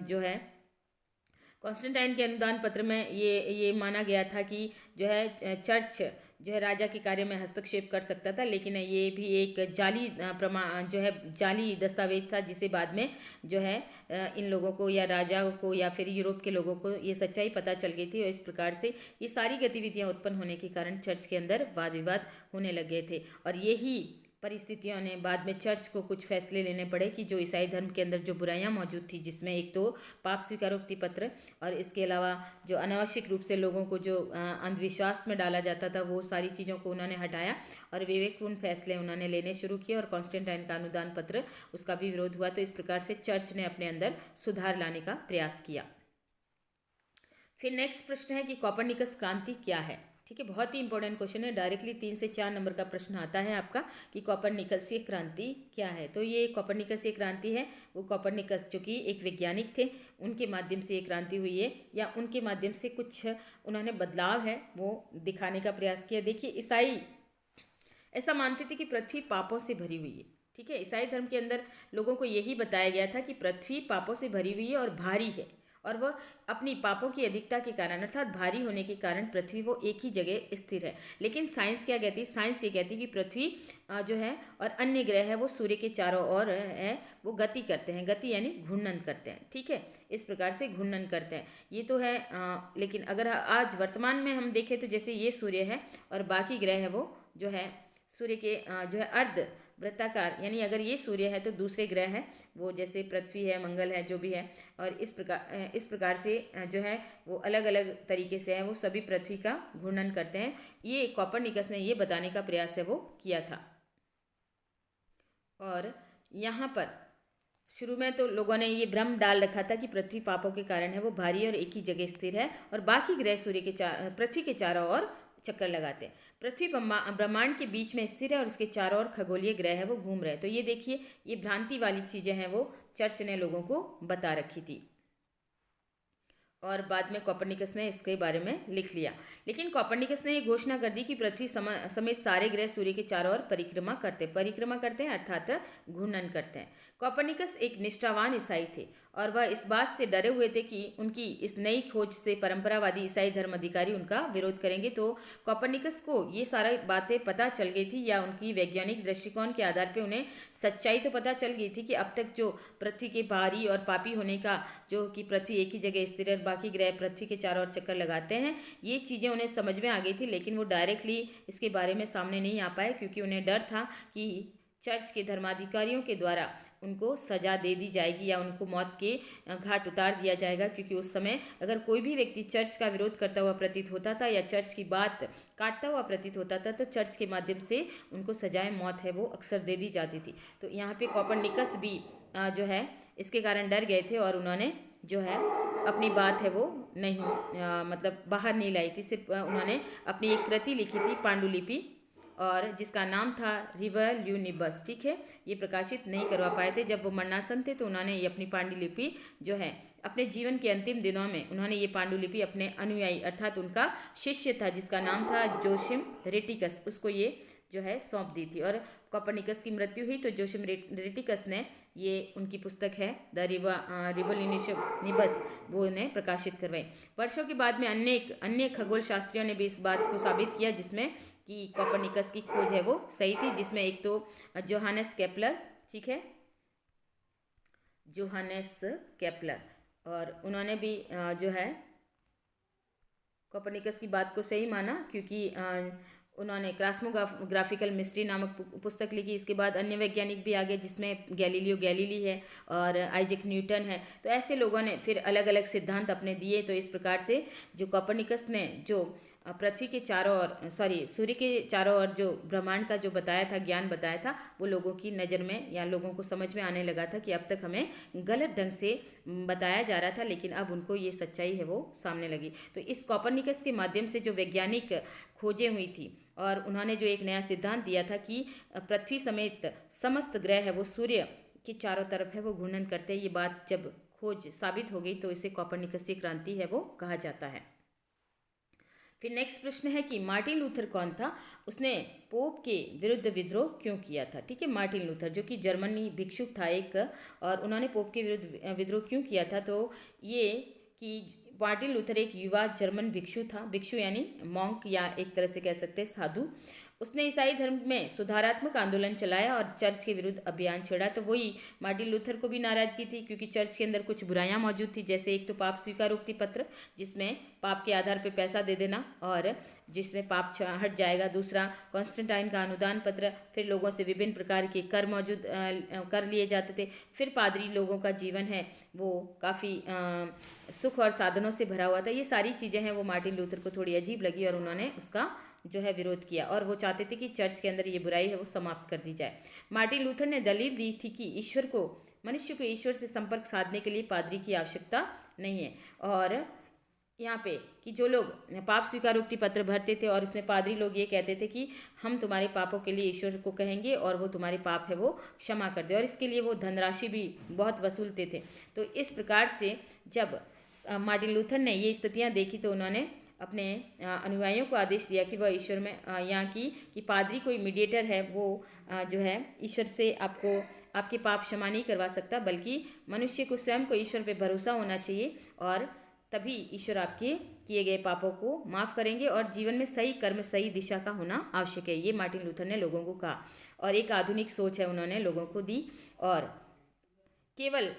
जो है कॉन्स्टेंटाइन के अनुदान पत्र में ये माना गया था कि जो है चर्च जो है राजा के कार्य में हस्तक्षेप कर सकता था, लेकिन ये भी एक जाली जो है जाली दस्तावेज था जिसे बाद में जो है इन लोगों को या राजा को या फिर यूरोप के लोगों को ये सच्चाई पता चल गई थी और इस प्रकार से ये सारी गतिविधियां उत्पन्न होने के कारण चर्च के अंदर वाद विवाद होने लगे थे। और यही परिस्थितियों ने बाद में चर्च को कुछ फैसले लेने पड़े कि जो ईसाई धर्म के अंदर जो बुराइयां मौजूद थी, जिसमें एक तो पाप स्वीकारोक्ति पत्र और इसके अलावा जो अनावश्यक रूप से लोगों को जो अंधविश्वास में डाला जाता था वो सारी चीज़ों को उन्होंने हटाया और विवेकपूर्ण फैसले उन्होंने लेने शुरू किए और कॉन्स्टेंटाइन का अनुदान पत्र उसका भी विरोध हुआ। तो इस प्रकार से चर्च ने अपने अंदर सुधार लाने का प्रयास किया। फिर नेक्स्ट प्रश्न है कि कोपरनिकस क्रांति क्या है। ठीक है, बहुत ही इंपॉर्टेंट क्वेश्चन है, डायरेक्टली 3 से 4 नंबर का प्रश्न आता है आपका कि कोपरनिकसीय क्रांति क्या है। तो ये कोपरनिकसीय क्रांति है, वो कोपरनिकस जो कि एक वैज्ञानिक थे उनके माध्यम से ये क्रांति हुई है या उनके माध्यम से कुछ उन्होंने बदलाव है वो दिखाने का प्रयास किया। देखिए, ईसाई ऐसा मानते थे कि पृथ्वी पापों से भरी हुई है। ठीक है, ईसाई धर्म के अंदर लोगों को यही बताया गया था कि पृथ्वी पापों से भरी हुई है और भारी है और वह अपनी पापों की अधिकता के कारण अर्थात भारी होने के कारण पृथ्वी वो एक ही जगह स्थिर है। लेकिन साइंस क्या कहती है? साइंस ये कहती है कि पृथ्वी जो है और अन्य ग्रह है वो सूर्य के चारों ओर है वो गति करते हैं, गति यानी घूर्णन करते हैं। ठीक है, इस प्रकार से घूर्णन करते हैं, ये तो है। लेकिन अगर आज वर्तमान में हम देखें तो जैसे ये सूर्य है और बाकी ग्रह है वो जो है सूर्य के जो है अर्ध वृत्ताकार, यानी अगर ये सूर्य है तो दूसरे ग्रह है वो जैसे पृथ्वी है, मंगल है, जो भी है, और इस प्रकार से जो है वो अलग अलग तरीके से है वो सभी पृथ्वी का घूर्णन करते हैं। ये कोपरनिकस ने ये बताने का प्रयास है वो किया था। और यहाँ पर शुरू में तो लोगों ने ये भ्रम डाल रखा था कि पृथ्वी पापों के कारण है वो भारी और एक ही जगह स्थिर है और बाकी ग्रह पृथ्वी के चारों ओर चक्कर लगाते हैं। पृथ्वी ब्रह्मांड के बीच में स्थिर है और उसके चारों ओर खगोलीय ग्रह है वो घूम रहे हैं। तो ये देखिए, ये भ्रांति वाली चीज़ें हैं वो चर्च ने लोगों को बता रखी थी और बाद में कोपरनिकस ने इसके बारे में लिख लिया। लेकिन कोपरनिकस ने ये घोषणा कर दी कि पृथ्वी समेत सारे ग्रह सूर्य के चारों ओर परिक्रमा करते हैं अर्थात घूर्णन करते हैं। कोपरनिकस एक निष्ठावान ईसाई थे और वह इस बात से डरे हुए थे कि उनकी इस नई खोज से परंपरावादी ईसाई धर्म अधिकारी उनका विरोध करेंगे। तो कोपरनिकस को ये सारी बातें पता चल गई थी या उनकी वैज्ञानिक दृष्टिकोण के आधार पर उन्हें सच्चाई तो पता चल गई थी कि अब तक जो पृथ्वी के भारी और पापी होने का, जो कि पृथ्वी एक ही जगह स्थिर और बाकी ग्रह पृथ्वी के चारों ओर चक्कर लगाते हैं, ये चीज़ें उन्हें समझ में आ गई थी। लेकिन वो डायरेक्टली इसके बारे में सामने नहीं आ पाए क्योंकि उन्हें डर था कि चर्च के धर्माधिकारियों के द्वारा उनको सज़ा दे दी जाएगी या उनको मौत के घाट उतार दिया जाएगा। क्योंकि उस समय अगर कोई भी व्यक्ति चर्च का विरोध करता हुआ प्रतीत होता था या चर्च की बात काटता हुआ प्रतीत होता था तो चर्च के माध्यम से उनको सजाए मौत है वो अक्सर दे दी जाती थी। तो यहाँ पे कोपरनिकस भी जो है इसके कारण डर गए थे और उन्होंने जो है अपनी बात है वो नहीं मतलब बाहर नहीं लाई थी। सिर्फ उन्होंने अपनी एक कृति लिखी थी, पांडुलिपि, और जिसका नाम था रिवोल्यूनिबस, ठीक है। ये प्रकाशित नहीं करवा पाए थे। जब वो मरणासन थे तो उन्होंने ये अपनी पांडुलिपि जो है अपने जीवन के अंतिम दिनों में उन्होंने ये पांडुलिपि अपने अनुयायी अर्थात उनका शिष्य था जिसका नाम था जोसिम रेटिकस, उसको ये जो है सौंप दी थी। और कोपरनिकस की मृत्यु हुई तो जोसिम रेटिकस ने ये उनकी पुस्तक है द रिवोल्यूनिबस वो उन्हें प्रकाशित करवाई। वर्षों के बाद में अन्य खगोल शास्त्रियों ने भी इस बात को साबित किया जिसमें कि कोपरनिकस की खोज है वो सही थी, जिसमें एक तो जोहानेस केपलर, ठीक है, जोहानेस केपलर, और उन्होंने भी जो है कोपरनिकस की बात को सही माना क्योंकि उन्होंने क्रास्मोग्राफिकल मिस्ट्री नामक पुस्तक लिखी। इसके बाद अन्य वैज्ञानिक भी आ गए जिसमें गैलीलियो गैलीली है और आइजैक न्यूटन है। तो ऐसे लोगों ने फिर अलग अलग सिद्धांत अपने दिए। तो इस प्रकार से जो कोपरनिकस ने जो पृथ्वी के चारों ओर सूर्य के चारों ओर जो ब्रह्मांड का जो बताया था, ज्ञान बताया था, वो लोगों की नज़र में या लोगों को समझ में आने लगा था कि अब तक हमें गलत ढंग से बताया जा रहा था, लेकिन अब उनको ये सच्चाई है वो सामने लगी। तो इस कोपरनिकस के माध्यम से जो वैज्ञानिक खोजें हुई थी और उन्होंने जो एक नया सिद्धांत दिया था कि पृथ्वी समेत समस्त ग्रह है वो सूर्य के चारों तरफ है वो घूर्णन करते हैं, ये बात जब खोज साबित हो गई तो इसे कोपरनिकस की क्रांति है वो कहा जाता है। फिर नेक्स्ट प्रश्न है कि मार्टिन लूथर कौन था, उसने पोप के विरुद्ध विद्रोह क्यों किया था। ठीक है, मार्टिन लूथर जो कि जर्मनी भिक्षुक था एक, और उन्होंने पोप के विरुद्ध विद्रोह क्यों किया था, तो ये कि मार्टिन लूथर एक युवा जर्मन भिक्षु था। भिक्षु यानी मॉन्क या एक तरह से कह सकते हैं साधु। उसने ईसाई धर्म में सुधारात्मक आंदोलन चलाया और चर्च के विरुद्ध अभियान छेड़ा। तो वही मार्टिन लूथर को भी नाराजगी थी क्योंकि चर्च के अंदर कुछ बुराइयां मौजूद थी, जैसे एक तो पाप स्वीकारोक्ति पत्र जिसमें पाप के आधार पर पैसा दे देना और जिसमें पाप हट जाएगा। दूसरा कॉन्स्टेंटाइन का अनुदान पत्र, फिर लोगों से विभिन्न प्रकार के कर मौजूद कर लिए जाते थे। फिर पादरी लोगों का जीवन है वो काफ़ी सुख और साधनों से भरा हुआ था। ये सारी चीज़ें हैं वो मार्टिन लूथर को थोड़ी अजीब लगी और उन्होंने उसका जो है विरोध किया और वो चाहते थे कि चर्च के अंदर ये बुराई है वो समाप्त कर दी जाए। मार्टिन लूथर ने दलील दी थी कि मनुष्य को ईश्वर से संपर्क साधने के लिए पादरी की आवश्यकता नहीं है। और यहाँ पे कि जो लोग पाप स्वीकारोक्ति पत्र भरते थे और उसमें पादरी लोग ये कहते थे कि हम तुम्हारे पापों के लिए ईश्वर को कहेंगे और वो तुम्हारे पाप है वो क्षमा कर दे, और इसके लिए वो धनराशि भी बहुत वसूलते थे। तो इस प्रकार से जब मार्टिन लूथर ने ये स्थितियाँ देखी तो उन्होंने अपने अनुयायियों को आदेश दिया कि वह ईश्वर में यहाँ की कि पादरी कोई मीडिएटर है वो जो है ईश्वर से आपके पाप क्षमा नहीं करवा सकता, बल्कि मनुष्य को स्वयं को ईश्वर पे भरोसा होना चाहिए और तभी ईश्वर आपके किए गए पापों को माफ़ करेंगे और जीवन में सही कर्म सही दिशा का होना आवश्यक है। ये मार्टिन लूथर ने लोगों को कहा और एक आधुनिक सोच है उन्होंने लोगों को दी, और केवल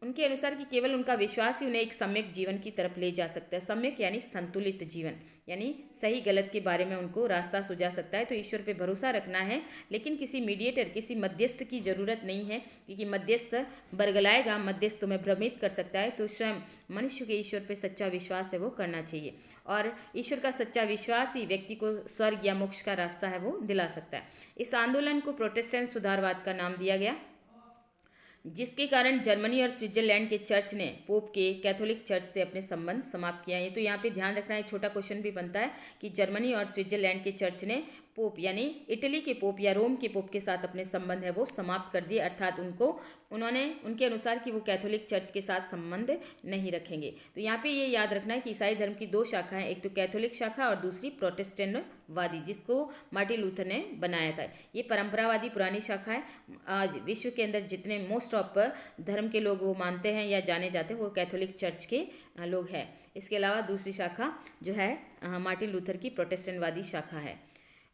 उनके अनुसार कि केवल उनका विश्वास ही उन्हें एक सम्यक जीवन की तरफ ले जा सकता है। सम्यक यानी संतुलित जीवन, यानी सही गलत के बारे में उनको रास्ता सुझा सकता है। तो ईश्वर पे भरोसा रखना है, लेकिन किसी मीडिएटर किसी मध्यस्थ की ज़रूरत नहीं है, क्योंकि मध्यस्थ बरगलाएगा, मध्यस्थ तुम्हें भ्रमित कर सकता है। तो स्वयं मनुष्य के ईश्वर पे सच्चा विश्वास है वो करना चाहिए, और ईश्वर का सच्चा विश्वास ही व्यक्ति को स्वर्ग या मोक्ष का रास्ता है वो दिला सकता है। इस आंदोलन को प्रोटेस्टेंट सुधारवाद का नाम दिया गया, जिसके कारण जर्मनी और स्विट्जरलैंड के चर्च ने पोप के कैथोलिक चर्च से अपने संबंध समाप्त किया। ये तो यहाँ पे ध्यान रखना, एक छोटा क्वेश्चन भी बनता है कि जर्मनी और स्विट्जरलैंड के चर्च ने पोप यानी इटली के पोप या रोम के पोप के साथ अपने संबंध है वो समाप्त कर दिए, अर्थात उन्होंने उनके अनुसार कि वो कैथोलिक चर्च के साथ संबंध नहीं रखेंगे। तो यहाँ पे ये याद रखना है कि ईसाई धर्म की दो शाखाएं, एक तो कैथोलिक शाखा और दूसरी प्रोटेस्टेंटवादी, जिसको मार्टिन लूथर ने बनाया था। ये परंपरावादी पुरानी शाखा है। आज विश्व के अंदर जितने मोस्ट ऑफ धर्म के लोग वो मानते हैं या जाने जाते हैं वो कैथोलिक चर्च के लोग हैं। इसके अलावा दूसरी शाखा जो है मार्टिन लूथर की प्रोटेस्टेंटवादी शाखा है।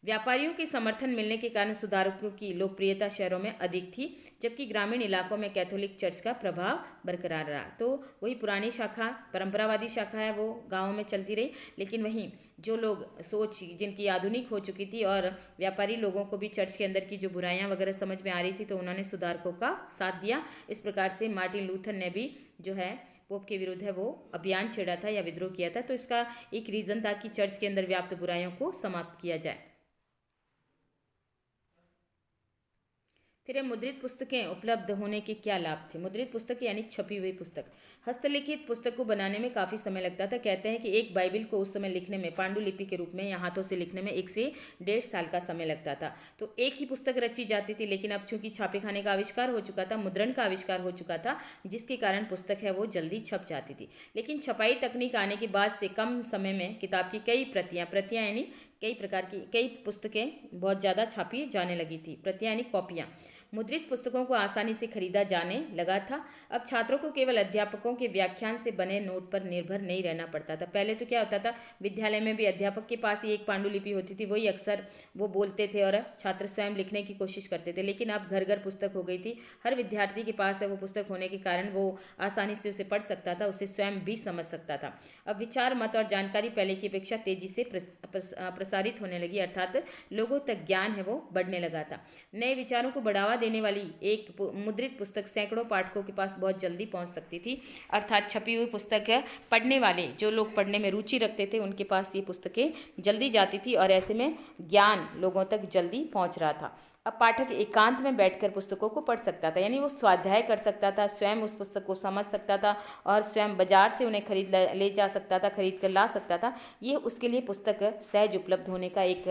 व्यापारियों के समर्थन मिलने के कारण सुधारकों की लोकप्रियता शहरों में अधिक थी, जबकि ग्रामीण इलाकों में कैथोलिक चर्च का प्रभाव बरकरार रहा। तो वही पुरानी शाखा परंपरावादी शाखा है वो गाँवों में चलती रही, लेकिन वहीं जो लोग सोच जिनकी आधुनिक हो चुकी थी और व्यापारी लोगों को भी चर्च के अंदर की जो बुराइयां वगैरह समझ में आ रही थी, तो उन्होंने सुधारकों का साथ दिया। इस प्रकार से मार्टिन लूथर ने भी जो है पोप के विरुद्ध है वो अभियान छेड़ा था या विद्रोह किया था। तो इसका एक रीज़न था कि चर्च के अंदर व्याप्त बुराइयों को समाप्त किया जाए। फिर है मुद्रित पुस्तकें उपलब्ध होने के क्या लाभ थे। मुद्रित पुस्तक यानी छपी हुई पुस्तक। हस्तलिखित पुस्तक को बनाने में काफ़ी समय लगता था। कहते हैं कि एक बाइबिल को उस समय लिखने में पांडुलिपि के रूप में या हाथों से लिखने में 1 से 1.5 साल का समय लगता था। तो एक ही पुस्तक रची जाती थी, लेकिन अब चूंकि छापे खाने का आविष्कार हो चुका था, मुद्रण का आविष्कार हो चुका था, जिसके कारण पुस्तक है वो जल्दी छप जाती थी। लेकिन छपाई तकनीक आने के बाद से कम समय में किताब की कई प्रतियां यानी कई प्रकार की कई पुस्तकें बहुत ज़्यादा छापी जाने लगी थी। प्रतियां यानी कॉपियाँ। मुद्रित पुस्तकों को आसानी से खरीदा जाने लगा था। अब छात्रों को केवल अध्यापकों के व्याख्यान से बने नोट पर निर्भर नहीं रहना पड़ता था। पहले तो क्या होता था, विद्यालय में भी अध्यापक के पास ही एक पांडुलिपि होती थी, वही अक्सर वो बोलते थे और छात्र स्वयं लिखने की कोशिश करते थे। लेकिन अब घर घर पुस्तक हो गई थी। हर विद्यार्थी के पास है वो पुस्तक होने के कारण वो आसानी से उसे पढ़ सकता था, उसे स्वयं भी समझ सकता था। अब विचार, मत और जानकारी पहले की अपेक्षा तेजी से प्रसारित होने लगी, अर्थात लोगों तक ज्ञान है वो बढ़ने लगा था। नए विचारों को बढ़ावा देने वाली एक मुद्रित पुस्तक सैकड़ों पाठकों के पास बहुत जल्दी पहुंच सकती थी। अर्थात छपी हुई पुस्तक पढ़ने वाले, जो लोग पढ़ने में रुचि रखते थे, उनके पास ये पुस्तकें जल्दी जाती थी और ऐसे में ज्ञान लोगों तक जल्दी पहुंच रहा था। अब पाठक एकांत में बैठकर पुस्तकों को पढ़ सकता था, यानी वो स्वाध्याय कर सकता था, स्वयं उस पुस्तक को समझ सकता था और स्वयं बाजार से उन्हें खरीद ले जा सकता था, खरीद कर ला सकता था। ये उसके लिए पुस्तक सहज उपलब्ध होने का एक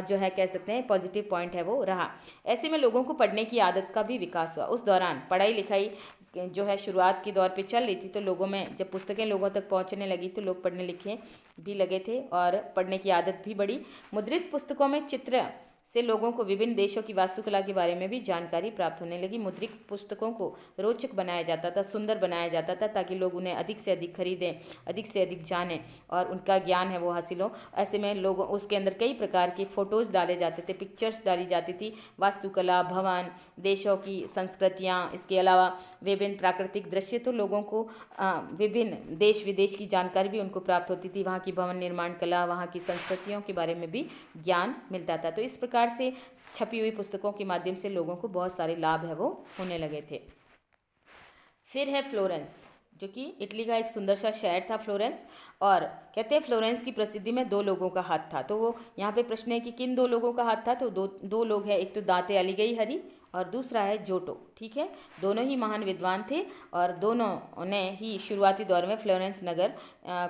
जो है कह सकते हैं पॉजिटिव पॉइंट है वो रहा। ऐसे में लोगों को पढ़ने की आदत का भी विकास हुआ। उस दौरान पढ़ाई लिखाई जो है शुरुआत के दौर पे चल रही थी, तो लोगों में जब पुस्तकें लोगों तक पहुंचने लगी तो लोग पढ़ने लिखे भी लगे थे और पढ़ने की आदत भी बढ़ी। मुद्रित पुस्तकों में चित्र से लोगों को विभिन्न देशों की वास्तुकला के बारे में भी जानकारी प्राप्त होने लगी। मुद्रित पुस्तकों को रोचक बनाया जाता था, सुंदर बनाया जाता था, ताकि लोग उन्हें अधिक से अधिक खरीदें, अधिक से अधिक जानें और उनका ज्ञान है वो हासिल हो। ऐसे में लोगों उसके अंदर कई प्रकार के फ़ोटोज़ डाले जाते थे, पिक्चर्स डाली जाती थी, वास्तुकला, भवन, देशों की संस्कृतियाँ, इसके अलावा विभिन्न प्राकृतिक दृश्य। तो लोगों को विभिन्न देश विदेश की जानकारी भी उनको प्राप्त होती थी, वहाँ की भवन निर्माण कला, वहाँ की संस्कृतियों के बारे में भी ज्ञान मिलता था। तो इस प्रकार से छपी हुई पुस्तकों के माध्यम से लोगों को बहुत सारे लाभ है वो होने लगे थे। फिर है फ्लोरेंस, जो कि इटली का एक सुंदर सा शहर था फ्लोरेंस, और कहते हैं फ्लोरेंस की प्रसिद्धि में 2 लोगों का हाथ था। तो वो यहाँ पे प्रश्न है कि किन 2 लोगों का हाथ था, तो दो लोग हैं, एक तो दांते अलिगई हरी और दूसरा है जोटो। ठीक है, दोनों ही महान विद्वान थे और दोनों ने ही शुरुआती दौर में फ्लोरेंस नगर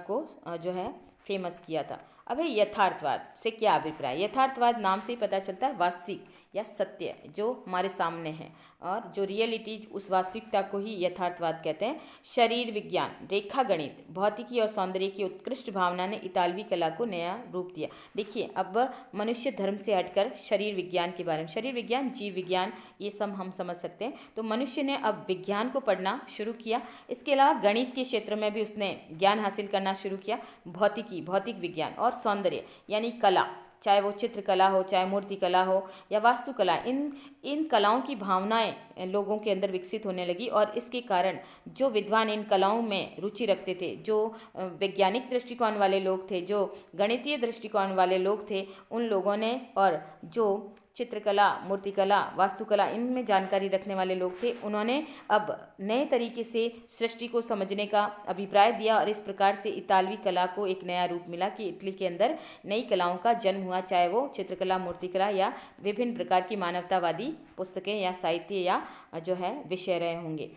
को जो है फेमस किया था। अब है यथार्थवाद से क्या अभिप्राय। यथार्थवाद नाम से ही पता चलता है वास्तविक या सत्य जो हमारे सामने है, और जो रियलिटी, उस वास्तविकता को ही यथार्थवाद कहते हैं। शरीर विज्ञान, रेखा गणित, भौतिकी और सौंदर्य की उत्कृष्ट भावना ने इतालवी कला को नया रूप दिया। देखिए, अब मनुष्य धर्म से हटकर शरीर विज्ञान के बारे में, शरीर विज्ञान, जीव विज्ञान, ये सब हम समझ सकते हैं। तो मनुष्य ने अब विज्ञान को पढ़ना शुरू किया। इसके अलावा गणित के क्षेत्र में भी उसने ज्ञान हासिल करना शुरू किया। भौतिकी, भौतिक विज्ञान और सौंदर्य यानी कला, चाहे वो चित्रकला हो, चाहे मूर्ति कला हो या वास्तुकला, इन कलाओं की भावनाएं लोगों के अंदर विकसित होने लगी। और इसके कारण जो विद्वान इन कलाओं में रुचि रखते थे, जो वैज्ञानिक दृष्टिकोण वाले लोग थे, जो गणितीय दृष्टिकोण वाले लोग थे, उन लोगों ने, और जो चित्रकला, मूर्तिकला, वास्तुकला, इनमें जानकारी रखने वाले लोग थे, उन्होंने अब नए तरीके से सृष्टि को समझने का अभिप्राय दिया। और इस प्रकार से इतालवी कला को एक नया रूप मिला कि इटली के अंदर नई कलाओं का जन्म हुआ, चाहे वो चित्रकला, मूर्तिकला या विभिन्न प्रकार की मानवतावादी पुस्तकें या साहित्य या जो है विषय रहे होंगे।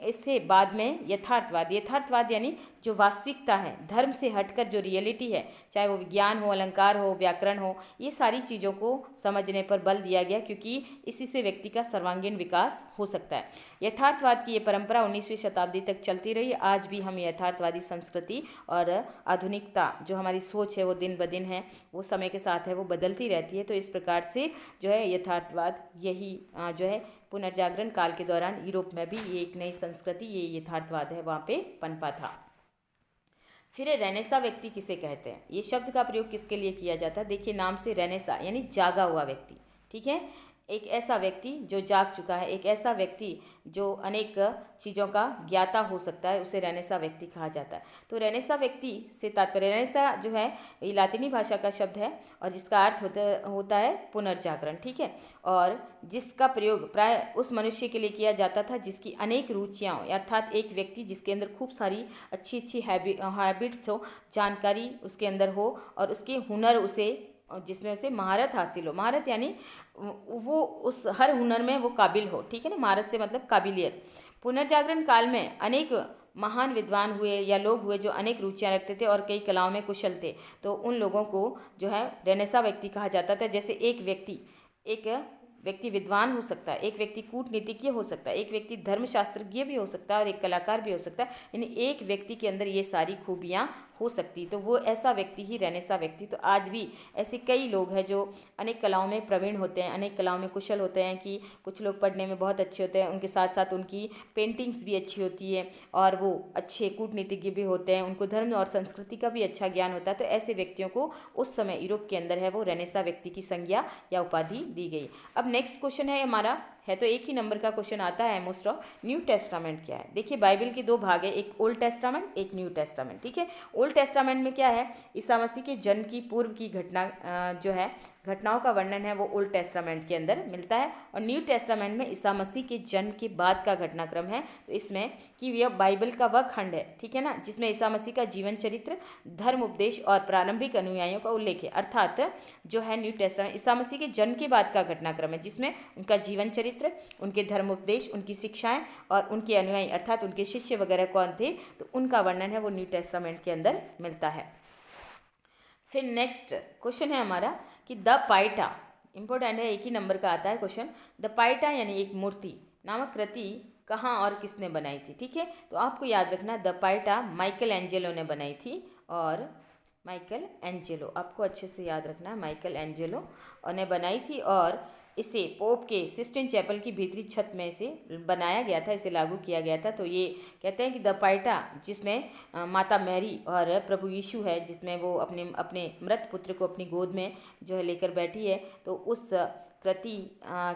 इससे बाद में यथार्थवाद यानी जो वास्तविकता है, धर्म से हटकर जो रियलिटी है, चाहे वो विज्ञान हो, अलंकार हो, व्याकरण हो, ये सारी चीज़ों को समझने पर बल दिया गया, क्योंकि इसी से व्यक्ति का सर्वांगीण विकास हो सकता है। यथार्थवाद की ये परंपरा 19वीं शताब्दी तक चलती रही। आज भी हम यथार्थवादी संस्कृति और आधुनिकता, जो हमारी सोच है वो दिन ब दिन है, वो समय के साथ है वो बदलती रहती है। तो इस प्रकार से जो है यथार्थवाद, यही जो है पुनर्जागरण काल के दौरान यूरोप में भी ये एक नई संस्कृति, ये यथार्थवाद है, वहाँ पे पनपा था। फिर रेनेसा व्यक्ति किसे कहते हैं, ये शब्द का प्रयोग किसके लिए किया जाता है। देखिए, नाम से रेनेसा यानी जागा हुआ व्यक्ति। ठीक है, एक ऐसा व्यक्ति जो जाग चुका है, एक ऐसा व्यक्ति जो अनेक चीज़ों का ज्ञाता हो सकता है, उसे रेनेसा व्यक्ति कहा जाता है। तो रेनेसा व्यक्ति से तात्पर्य, रेनेसा जो है ये लातिनी भाषा का शब्द है और जिसका अर्थ होता है पुनर्जागरण। ठीक है, और जिसका प्रयोग प्राय उस मनुष्य के लिए किया जाता था जिसकी अनेक रुचियाँ, अर्थात एक व्यक्ति जिसके अंदर खूब सारी अच्छी हैबिट्स हो, जानकारी उसके अंदर हो और उसके हुनर उसे जिसमें उसे महारत हासिल हो। महारत यानी वो उस हर हुनर में वो काबिल हो, ठीक है ना। महारत से मतलब काबिलियत। पुनर्जागरण काल में अनेक महान विद्वान हुए या लोग हुए जो अनेक रुचियां रखते थे और कई कलाओं में कुशल थे। तो उन लोगों को जो है रेनेसा व्यक्ति कहा जाता था। जैसे एक व्यक्ति विद्वान हो सकता है, एक व्यक्ति कूटनीतिज्ञ हो सकता है, एक व्यक्ति धर्मशास्त्रज्ञ भी हो सकता है और एक कलाकार भी हो सकता है। यानी एक व्यक्ति के अंदर ये सारी खूबियाँ हो सकती, तो वो ऐसा व्यक्ति ही रेनेसा व्यक्ति। तो आज भी ऐसे कई लोग हैं जो अनेक कलाओं में प्रवीण होते हैं, अनेक कलाओं में कुशल होते हैं। कि कुछ लोग पढ़ने में बहुत अच्छे होते हैं, उनके साथ साथ उनकी पेंटिंग्स भी अच्छी होती है और वो अच्छे कूटनीतिज्ञ भी होते हैं, उनको धर्म और संस्कृति का भी अच्छा ज्ञान होता है। तो ऐसे व्यक्तियों को उस समय यूरोप के अंदर है वो रेनेसा व्यक्ति की संज्ञा या उपाधि दी गई। अब नेक्स्ट क्वेश्चन है हमारा, है तो एक ही नंबर का क्वेश्चन आता है मोस्ट ऑफ। न्यू टेस्टामेंट क्या है? देखिए बाइबल के दो भाग है, एक ओल्ड टेस्टामेंट, एक न्यू टेस्टामेंट, ठीक है। ओल्ड टेस्टामेंट में क्या है, ईसा मसीह के जन्म की पूर्व की जो है घटनाओं का वर्णन है वो ओल्ड टेस्टामेंट के अंदर मिलता है। और न्यू टेस्टामेंट में ईसा मसीह के जन्म के बाद का घटनाक्रम है। तो इसमें कि यह बाइबल का वह खंड है, ठीक है ना, जिसमें ईसा मसीह का जीवन चरित्र, धर्म उपदेश और प्रारंभिक अनुयायियों का उल्लेख है। अर्थात जो है न्यू टेस्टामेंट ईसा मसीह के जन्म के बाद का घटनाक्रम है, जिसमें उनका जीवन चरित्र, उनके धर्म उपदेश, उनकी शिक्षाएं और उनके अनुयायी अर्थात उनके शिष्य वगैरह कौन थे, तो उनका वर्णन है वो न्यू टेस्टामेंट के अंदर मिलता है। फिर नेक्स्ट क्वेश्चन है हमारा कि द पाइटा, इंपॉर्टेंट है, एक ही नंबर का आता है क्वेश्चन। द पाइटा यानी एक मूर्ति नामक कृति कहाँ और किसने बनाई थी, ठीक है। तो आपको याद रखना द पाइटा माइकल एंजेलो ने बनाई थी। और माइकल एंजेलो आपको अच्छे से याद रखना है, माइकल एंजेलो ने बनाई थी। और इसे पोप के सिस्टीन चैपल की भीतरी छत में से बनाया गया था, इसे लागू किया गया था। तो ये कहते हैं कि द पाइटा जिसमें माता मैरी और प्रभु यीशु है, जिसमें वो अपने अपने मृत पुत्र को अपनी गोद में जो है लेकर बैठी है। तो उस कृति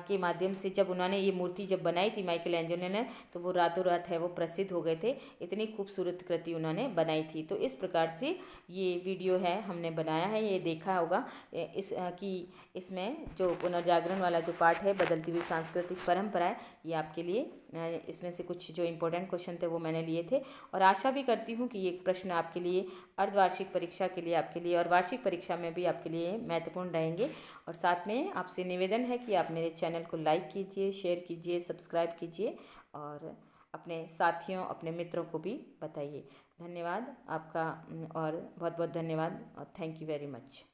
के माध्यम से जब उन्होंने ये मूर्ति जब बनाई थी माइकल एंजेलो ने, तो वो रातों रात है वो प्रसिद्ध हो गए थे, इतनी खूबसूरत कृति उन्होंने बनाई थी। तो इस प्रकार से ये वीडियो है हमने बनाया है, ये देखा होगा कि इसमें जो पुनर्जागरण वाला जो पार्ट है बदलती हुई सांस्कृतिक परंपराएं, ये आपके लिए इसमें से कुछ जो इंपॉर्टेंट क्वेश्चन थे वो मैंने लिए थे। और आशा भी करती हूँ कि ये प्रश्न आपके लिए अर्धवार्षिक परीक्षा के लिए आपके लिए और वार्षिक परीक्षा में भी आपके लिए महत्वपूर्ण रहेंगे। और साथ में आपसे निवेदन है कि आप मेरे चैनल को लाइक कीजिए, शेयर कीजिए, सब्सक्राइब कीजिए और अपने साथियों, अपने मित्रों को भी बताइए। धन्यवाद आपका और बहुत बहुत धन्यवाद और थैंक यू वेरी मच।